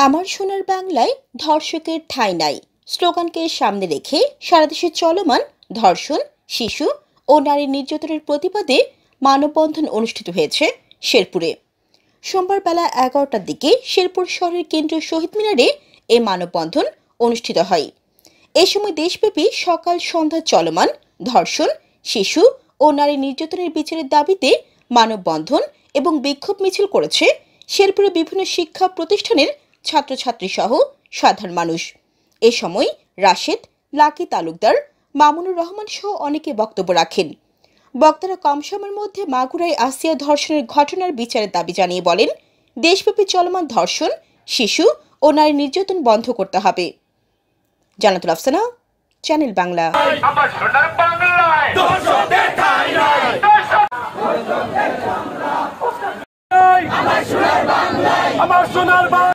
আমার সোনার বাংলায় ধর্ষকের ঠাঁই নাই স্লোগানকে সামনে রেখে সারা দেশে চলমান ধর্ষণ, শিশু ও নারী নির্যাতনের প্রতিবাদে মানববন্ধন অনুষ্ঠিত হয়েছে শেরপুরে। সোমবার বেলা 11টার দিকে শেরপুর শহরের কেন্দ্রীয় শহীদ মিনারে এ মানববন্ধন অনুষ্ঠিত হয়। এ সময় দেশব্যাপী সকাল সন্ধ্যা চলমান ধর্ষণ, শিশু ও নারী নির্যাতনের বিচারের দাবিতে মানববন্ধন এবং বিক্ষোভ মিছিল করেছে শেরপুরে বিভিন্ন শিক্ষা প্রতিষ্ঠানের ছাত্রছাত্রী সহ সাধারণ মানুষ। এ সময় রাশেদ, লাকি তালুকদার, মামুনুর রহমান সহ অনেকে বক্তব্য রাখেন। বক্তারা কম সময়ের মধ্যে মাগুরায় আসিয়া ধর্ষণের ঘটনার বিচারের দাবি জানিয়ে বলেন, দেশব্যাপী চলমান ধর্ষণ, শিশু ও নারী নির্যাতন বন্ধ করতে হবে। জান্নাতুল আফসানা, চ্যানেল বাংলা। আমার সোনার বাংলা।